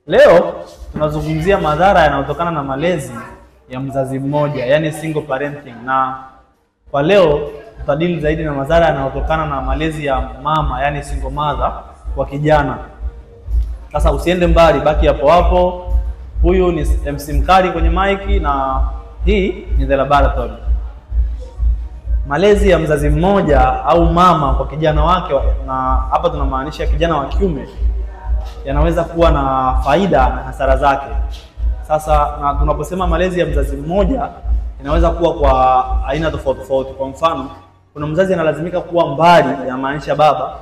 Leo tunazungumzia madhara yanayotokana na malezi ya mzazi mmoja, yani single parenting, na kwa leo tutadili zaidi na madhara yanayotokana na malezi ya mama, yani single mother kwa kijana. Sasa usiende mbali, baki hapo hapo. Huyu ni MC Mkali kwenye mic na hii ni The Laboratory. Malezi ya mzazi mmoja au mama kwa kijana wake, na hapa tunamaanisha kijana wa kiume, yanaweza kuwa na faida na hasara zake. Sasa na tunaposema malezi ya mzazi mmoja inaweza kuwa kwa aina tofauti tofauti. Kwa mfano, kuna mzazi analazimika kuwa mbali, inamaanisha baba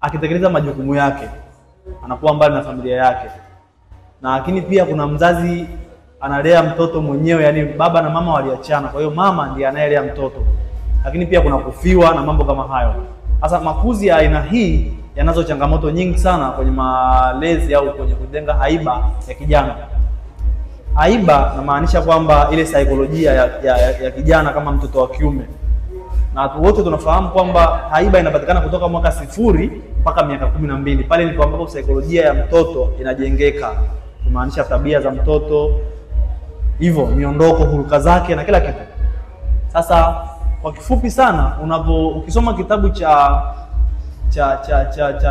akitekeleza majukumu yake anakuwa mbali na familia yake. Na lakini pia kuna mzazi analea mtoto mwenyewe, yani baba na mama waliachana, kwa hiyo mama ndiye anayelea mtoto. Lakini pia kuna kufiwa na mambo kama hayo. Sasa makuzi ya aina hii yanazo changamoto nyingi sana kwenye malezi au kwenye kujenga haiba ya kijana. Haiba namaanisha kwamba ile saikolojia ya kijana kama mtoto wa kiume. Na wote tunafahamu kwamba haiba inapatikana kutoka mwaka 0 mpaka miaka 12. Pale ndipo ambapo saikolojia ya mtoto inajengeka. Kumaanisha tabia za mtoto, hivyo miondoko, huruka zake na kila kitu. Sasa kwa kifupi sana, ukisoma kitabu cha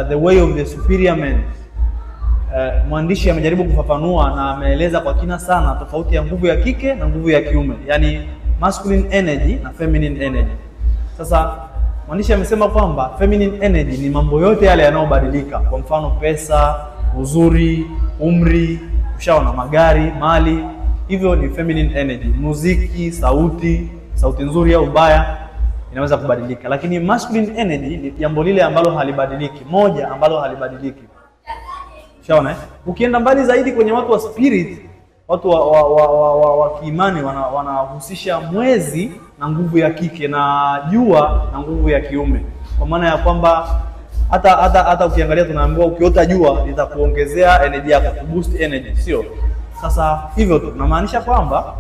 The Way of the Superior Man, mwandishi amejaribu kufafanua na ameeleza kwa kina sana tofauti ya nguvu ya kike na nguvu ya kiume, yani masculine energy na feminine energy. Sasa mwandishi amesema kwamba feminine energy ni mambo yote yale yanayobadilika, kwa mfano pesa, uzuri, umri, ushaona, magari, mali, hivyo ni feminine energy. Muziki, sauti nzuri au mbaya inaweza kubadilika. Lakini masculine energy ni jambo lile ambalo halibadiliki, moja ambalo halibadiliki. Ushaona? Ukienda mbali zaidi kwenye watu wa spirit, watu wa kiimani wanahusisha mwezi na nguvu ya kike na jua na nguvu ya kiume. Kwa maana ya kwamba hata ukiangalia tunaambiwa ukiota jua litakuongezea energy yako, ku boost energy, sio? Sasa hivyo tu tunamaanisha kwamba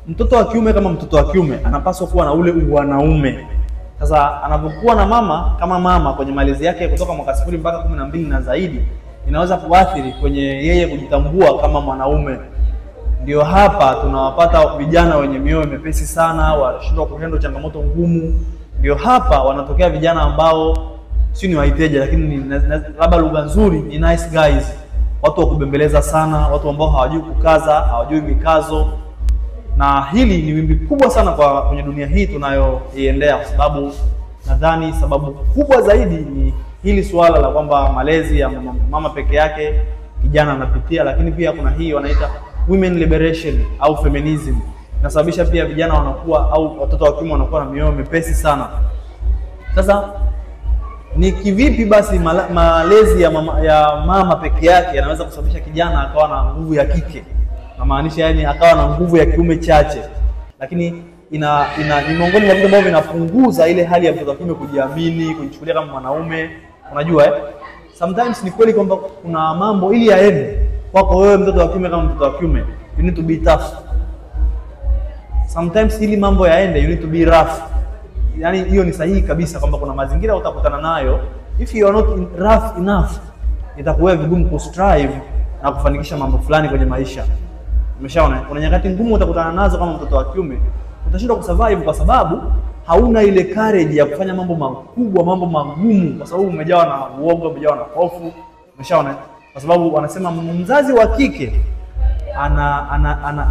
mtoto wa kiume kama mtoto wa kiume anapaswa kuwa na ule wanaume. Sasa anapokuwa na mama kama mama kwenye malezi yake kutoka mwaka 0 mpaka 12 na zaidi, inaweza kuathiri kwenye yeye kujitambua kama mwanaume. Ndio hapa tunawapata vijana wenye mioyo mepesi sana, wanashindwa kuhandle changamoto ngumu. Ndio hapa wanatokea vijana ambao si ni waiteja, lakini labda lugha nzuri ni nice guys, watu wa kubembeleza sana, watu ambao hawajui kukaza, hawajui mikazo. Na hili ni wimbi kubwa sana kwenye dunia hii tunayoiendea, kwa sababu nadhani sababu kubwa zaidi ni hili swala la kwamba malezi ya mama peke yake kijana anapitia. Lakini pia kuna hii wanaita women liberation au feminism, inasababisha pia vijana wanakuwa au watoto wa kiume wanakuwa na mioyo mepesi sana. Sasa ni kivipi basi malezi ya mama peke yake yanaweza kusababisha kijana akawa na nguvu ya kike? Namaanisha yani akawa na nguvu ya kiume chache, lakini ni miongoni mwa vitu ambavyo vinapunguza ile hali ya mtoto wa kiume kujiamini, kujichukulia kama mwanaume. Unajua sometimes ni kweli kwamba kuna mambo ili yaende kwako wewe mtoto wa kiume kama mtoto wa kiume, you need to be tough. Sometimes ili mambo yaende you need to be rough. Yani hiyo ni sahihi kabisa kwamba kuna mazingira utakutana nayo, if you are not rough enough, itakuwa vigumu ku strive na kufanikisha mambo fulani kwenye maisha. Umeshaona? Kuna nyakati ngumu utakutana nazo kama mtoto wa kiume, utashindwa kusurvive kwa sababu hauna ile courage ya kufanya mambo makubwa, mambo magumu, kwa sababu umejawa na uoga, umejawa na hofu. Umeshaona? Kwa sababu wanasema mzazi wa kike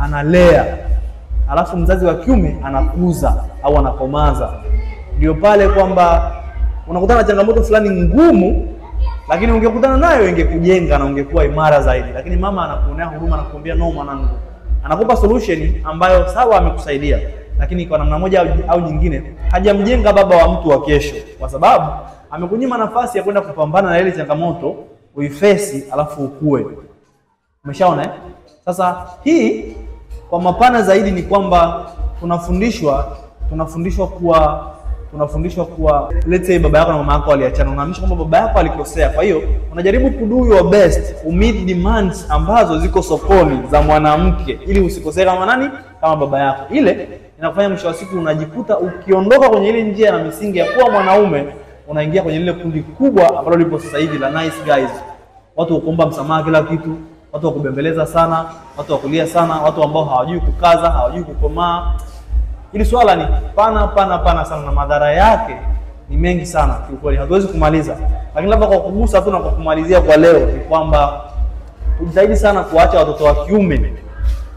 analea, alafu mzazi wa kiume anakuza au anakomaza. Ndio pale kwamba unakutana na changamoto fulani ngumu, lakini ungekutana nayo ingekujenga na ungekuwa imara zaidi. Lakini mama anakuonea huruma na kukuambia no mwanangu, anakupa solution ambayo sawa amekusaidia, lakini kwa namna moja au nyingine hajamjenga baba wa mtu wa kesho, kwa sababu amekunyima nafasi ya kwenda kupambana na ile changamoto, uifesi alafu ukue. Umeshaona? Sasa hii kwa mapana zaidi ni kwamba tunafundishwa kuwa let's say baba yako na mama yako waliachana, unaamini kwamba baba yako alikosea. Kwa hiyo unajaribu kudo your best meet demands ambazo ziko sokoni za mwanamke ili usikosee kama nani? Kama baba yako. Ile inakufanya mwisho wa siku unajikuta ukiondoka kwenye ile njia na misingi ya kuwa mwanaume, unaingia kwenye lile kundi kubwa ambalo lipo sasa hivi la nice guys. watu wakuomba msamaha kila kitu, watu wakubembeleza sana, watu wakulia sana, watu ambao hawajui kukaza, hawajui kukomaa. Hili swala ni pana sana na madhara yake ni mengi sana kiukweli, hatuwezi kumaliza. Lakini labda kwa kugusa tu na kwa kumalizia kwa leo ni kwamba tujitahidi sana kuacha watoto wa kiume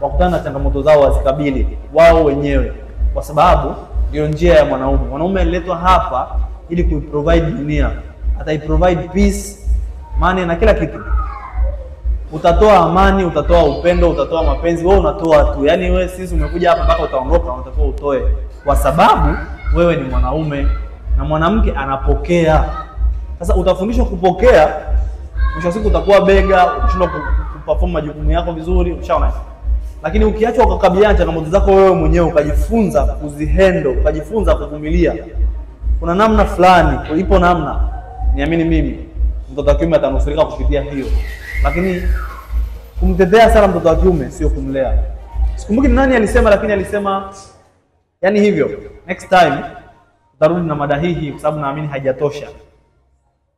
wakutana na changamoto zao wazikabili wao wenyewe, kwa sababu ndio njia ya mwanaume. Mwanaume aliletwa hapa ili kuiprovide dunia, ataiprovide peace, money na kila kitu. Utatoa amani, utatoa upendo, utatoa mapenzi, wewe unatoa tu. Yaani wewe sisi umekuja hapa mpaka utaondoka, unatakiwa utoe, kwa sababu wewe ni mwanaume na mwanamke anapokea. Sasa utafundishwa kupokea, mwisho siku utakuwa bega, utashindwa kuperform majukumu yako vizuri, ushaona. Lakini ukiachwa ukakabiliana na changamoto zako wewe mwenyewe, ukajifunza kuzihandle, ukajifunza kuvumilia, kuna namna fulani, ipo namna, niamini mimi, mtoto wa kiume atanusurika kupitia hiyo. Lakini kumtetea sana mtoto wa kiume sio kumlea. Sikumbuki nani alisema, lakini alisema yani hivyo. Next time utarudi na mada hii kwa sababu naamini haijatosha.